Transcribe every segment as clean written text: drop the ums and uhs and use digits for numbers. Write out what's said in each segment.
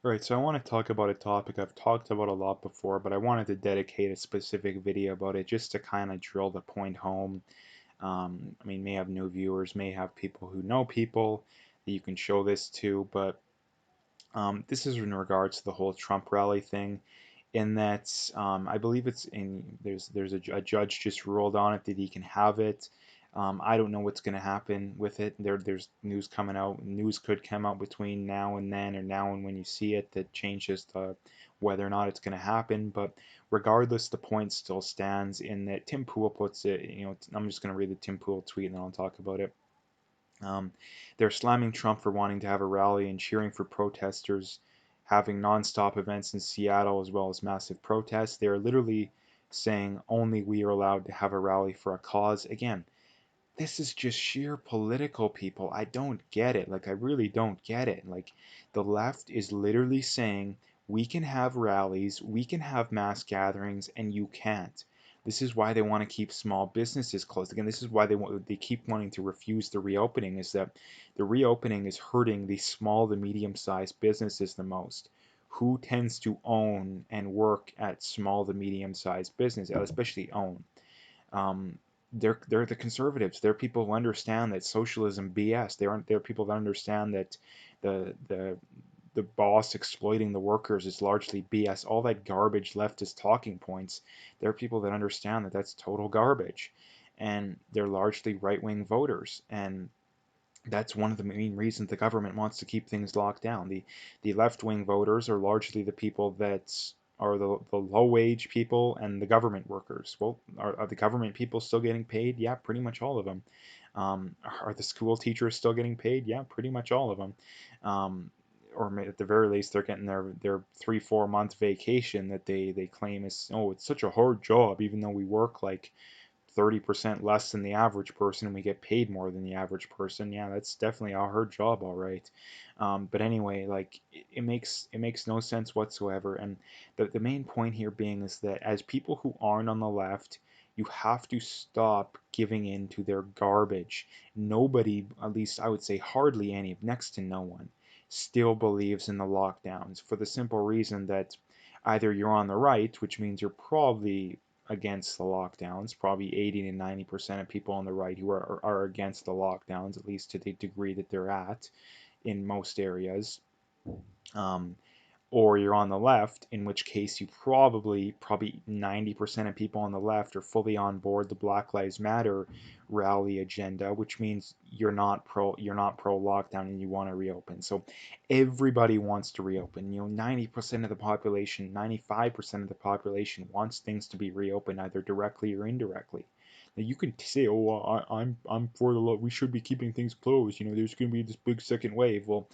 Right, so I want to talk about a topic I've talked about a lot before, but I wanted to dedicate a specific video about it just to kind of drill the point home. I mean, may have new viewers, may have people who know people that you can show this to, but this is in regards to the whole Trump rally thing. In that, I believe it's in a judge just ruled on it that he can have it. I don't know what's going to happen with it. There's news coming out. News could come out between now and then, or now and when you see it, that changes whether or not it's going to happen. But regardless, the point still stands in that Tim Pool puts it. I'm just going to read the Tim Pool tweet and then I'll talk about it. Um, they're slamming Trump for wanting to have a rally and cheering for protesters having nonstop events in Seattle as well as massive protests. They're literally saying only we are allowed to have a rally for a cause. Again, this is just sheer political, people. I don't get it. Like, I really don't get it. Like, the left is literally saying we can have rallies, we can have mass gatherings, and you can't. This is why they want to keep small businesses closed. Again, this is why they keep wanting to refuse the reopening, is that the reopening is hurting the small to medium-sized businesses the most. Who tends to own and work at small to medium-sized business, especially own? Um, they're the conservatives. They're people who understand that socialism BS. They're people that understand that the the the boss exploiting the workers is largely BS. All that garbage leftist talking points. There are people that understand that that's total garbage, and they're largely right-wing voters. And that's one of the main reasons the government wants to keep things locked down. The left-wing voters are largely the people that are the low-wage people and the government workers. Well, are the government people still getting paid? Yeah, pretty much all of them. Are the school teachers still getting paid? Yeah, pretty much all of them. Um, or at the very least, they're getting their 3 4 month vacation that they claim is, oh, it's such a hard job, even though we work like 30% less than the average person and we get paid more than the average person. Yeah, that's definitely a hard job, all right. But anyway, like it makes no sense whatsoever. And the main point here being is that as people who aren't on the left, you have to stop giving in to their garbage. Nobody, at least I would say hardly any, next to no one, still believes in the lockdowns for the simple reason that either you're on the right, which means you're probably against the lockdowns. Probably 80 to 90% of people on the right who are against the lockdowns, at least to the degree that they're at in most areas. Um, or you're on the left, in which case you probably 90% of people on the left are fully on board the Black Lives Matter rally agenda, which means you're not pro lockdown and you want to reopen. So everybody wants to reopen. 90% of the population, 95% of the population wants things to be reopened either directly or indirectly. Now you can say, "Oh, I'm for the law. We should be keeping things closed. There's going to be this big second wave." Well,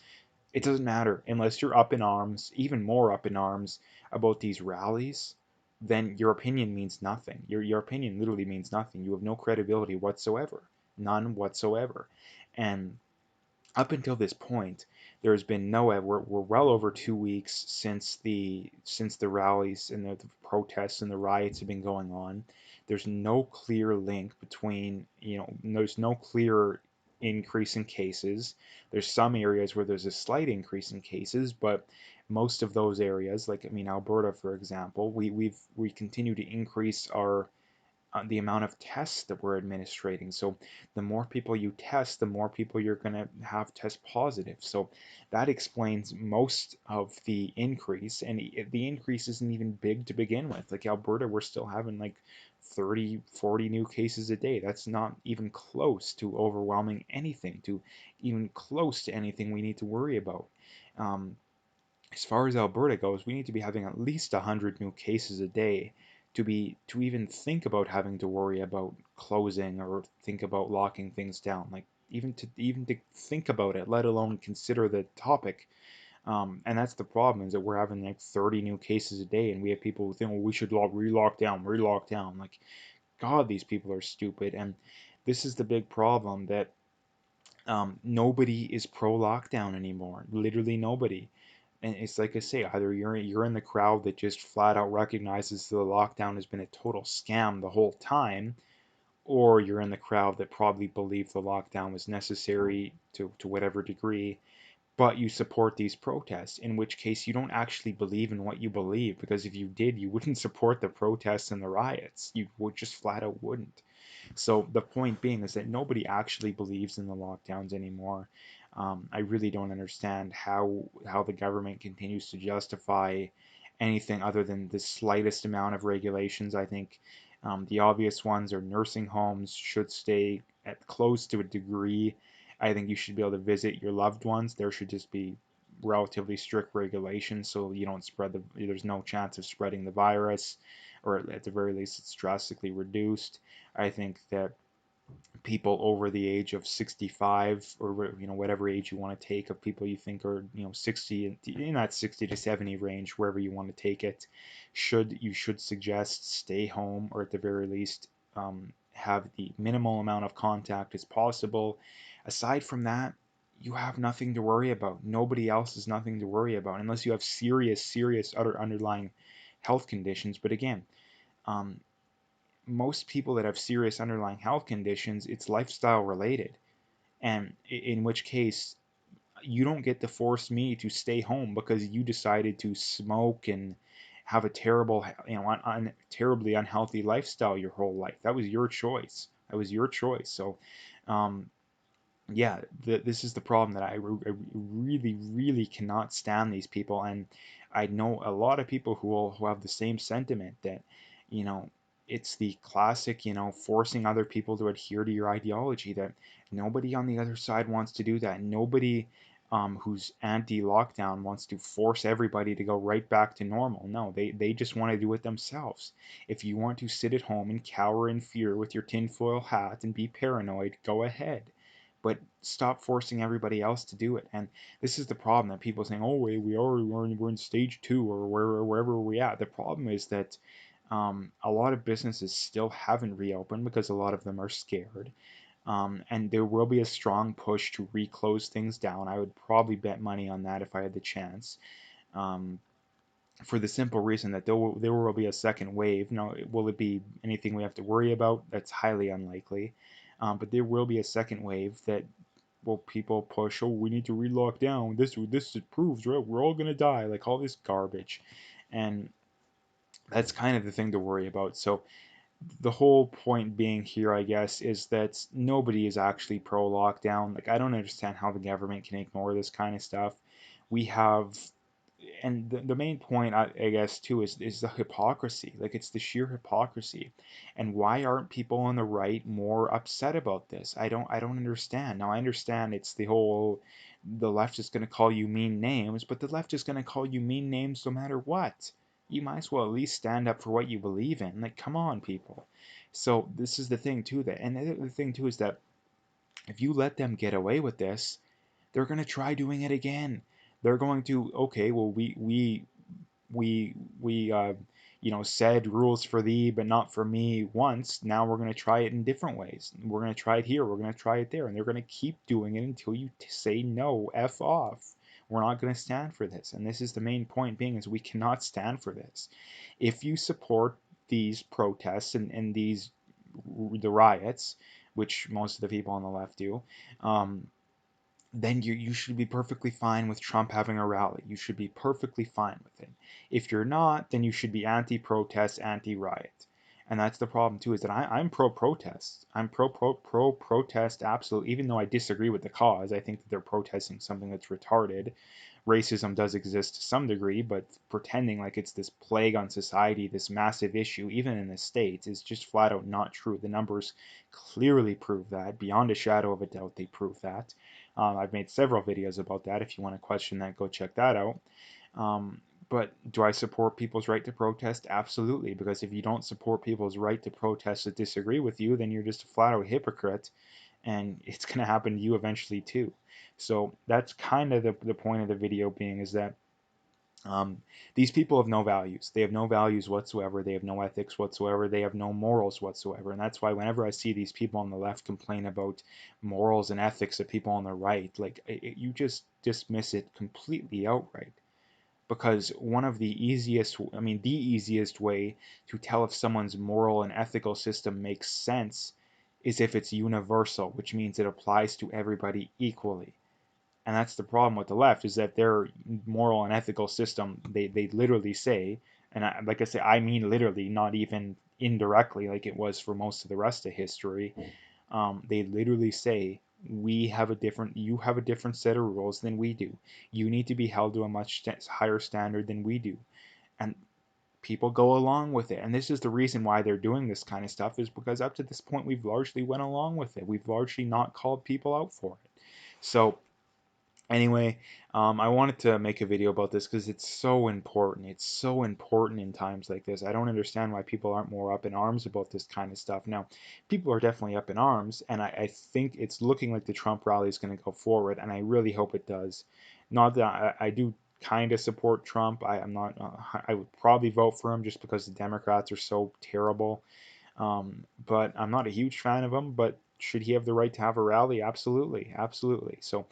it doesn't matter unless you're up in arms, even more up in arms about these rallies, then your opinion means nothing. Your opinion literally means nothing. You have no credibility whatsoever. None whatsoever. And up until this point, there has been no we're well over 2 weeks since the rallies and the protests and the riots have been going on. There's no clear link between, there's no clear increase in cases. There's some areas where there's a slight increase in cases, but most of those areas, like I mean Alberta for example, we continue to increase our the amount of tests that we're administrating. So the more people you test, the more people you're going to have test positive. So that explains most of the increase. And the increase isn't even big to begin with. Like Alberta, we're still having like 30, 40 new cases a day. That's not even close to overwhelming anything, to even close to anything we need to worry about. Um, as far as Alberta goes, we need to be having at least 100 new cases a day to even think about having to worry about closing or think about locking things down. Like even to think about it, let alone consider the topic. And that's the problem, is that we're having like 30 new cases a day, and we have people who think, well, we should relock down. Like, God, these people are stupid. And this is the big problem, that nobody is pro lockdown anymore. Literally nobody. And it's like I say, either you're in the crowd that just flat out recognizes the lockdown has been a total scam the whole time, or you're in the crowd that probably believed the lockdown was necessary to whatever degree, but you support these protests, in which case you don't actually believe in what you believe, because if you did, you wouldn't support the protests and the riots. You would just flat out wouldn't. So the point being is that nobody actually believes in the lockdowns anymore. I really don't understand how the government continues to justify anything other than the slightest amount of regulations. I think the obvious ones are nursing homes should stay at close to a degree. I think you should be able to visit your loved ones. There should just be relatively strict regulations so you don't spread there's no chance of spreading the virus, or at the very least it's drastically reduced. I think that people over the age of 65, or whatever age you want to take of people you think are 60, in that 60 to 70 range, wherever you want to take it, should suggest stay home, or at the very least have the minimal amount of contact as possible. Aside from that, you have nothing to worry about. Nobody else has nothing to worry about unless you have serious other underlying health conditions. But again, um, most people that have serious underlying health conditions, it's lifestyle related. And in which case, you don't get to force me to stay home because you decided to smoke and have a terrible, terribly unhealthy lifestyle your whole life. That was your choice. That was your choice. So, um, yeah, this is the problem, that I really cannot stand these people. And I know a lot of people who have the same sentiment, that you know it's the classic, forcing other people to adhere to your ideology. That nobody on the other side wants to do that. Nobody who's anti-lockdown wants to force everybody to go right back to normal. No, they just want to do it themselves. If you want to sit at home and cower in fear with your tinfoil hat and be paranoid, go ahead, but stop forcing everybody else to do it. And this is the problem, that people are saying, "Oh, we're in stage 2, or wherever we're at." The problem is that a lot of businesses still haven't reopened because a lot of them are scared. And there will be a strong push to reclose things down. I would probably bet money on that if I had the chance. Um, for the simple reason that there will be a second wave. Now, will it be anything we have to worry about? That's highly unlikely. But there will be a second wave that will people push. Oh, we need to relock down. This proves, right, we're all gonna die. Like all this garbage, and that's kind of the thing to worry about. So the whole point being here, I guess, is that nobody is actually pro lockdown. Like, I don't understand how the government can ignore this kind of stuff. We have, and the main point, I guess, too, is the hypocrisy. Like, it's the sheer hypocrisy. And why aren't people on the right more upset about this? I don't understand. Now, I understand it's the whole, the left is going to call you mean names, but the left is going to call you mean names no matter what. You might as well at least stand up for what you believe in. Like, come on, people. So this is the thing too, that, and the thing too is that if you let them get away with this, they're going to try doing it again. They're going to, okay, well, we said rules for thee but not for me once. Now we're going to try it in different ways. We're going to try it here, we're going to try it there, and they're going to keep doing it until you say no, f off. We're not going to stand for this. And this is the main point being, is we cannot stand for this. If you support these protests and these the riots, which most of the people on the left do, um, then you should be perfectly fine with Trump having a rally. You should be perfectly fine with it. If you're not, then you should be anti-protest, anti-riot. And that's the problem too, is that I'm pro-protest. I'm pro-protest, absolutely. Even though I disagree with the cause, I think that they're protesting something that's retarded. Racism does exist to some degree, but pretending like it's this plague on society, this massive issue, even in the States, is just flat out not true. The numbers clearly prove that. Beyond a shadow of a doubt, they prove that. I've made several videos about that. If you want to question that, go check that out. Um, but do I support people's right to protest? Absolutely, because if you don't support people's right to protest that disagree with you, then you're just a flat out hypocrite, and it's going to happen to you eventually too. So that's kind of the point of the video being, is that um, these people have no values. They have no values whatsoever. They have no ethics whatsoever. They have no morals whatsoever. And that's why whenever I see these people on the left complain about morals and ethics of people on the right, like you just dismiss it completely outright. Because one of the easiest, I mean, the easiest way to tell if someone's moral and ethical system makes sense is if it's universal, which means it applies to everybody equally. And that's the problem with the left, is that their moral and ethical system, they literally say, and like I say, I mean literally, not even indirectly like it was for most of the rest of history. They literally say, you have a different set of rules than we do. You need to be held to a much higher standard than we do. And people go along with it. And this is the reason why they're doing this kind of stuff, is because up to this point we've largely went along with it. We've largely not called people out for it. So anyway, I wanted to make a video about this because it's so important. It's so important in times like this. I don't understand why people aren't more up in arms about this kind of stuff. Now, people are definitely up in arms, and I think it's looking like the Trump rally is going to go forward, and I really hope it does. Not that I do kind of support Trump. I'm not. I would probably vote for him just because the Democrats are so terrible. But I'm not a huge fan of him. But should he have the right to have a rally? Absolutely, absolutely. So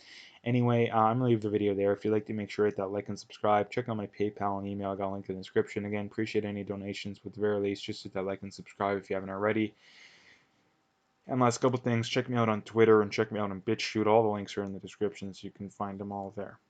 anyway, I'm gonna leave the video there. If you'd like to, make sure to hit that like and subscribe. Check out my PayPal and email. I got a link in the description. Again, appreciate any donations, but at the very least, just hit that like and subscribe if you haven't already. And last couple things, check me out on Twitter and check me out on BitChute. All the links are in the description, so you can find them all there.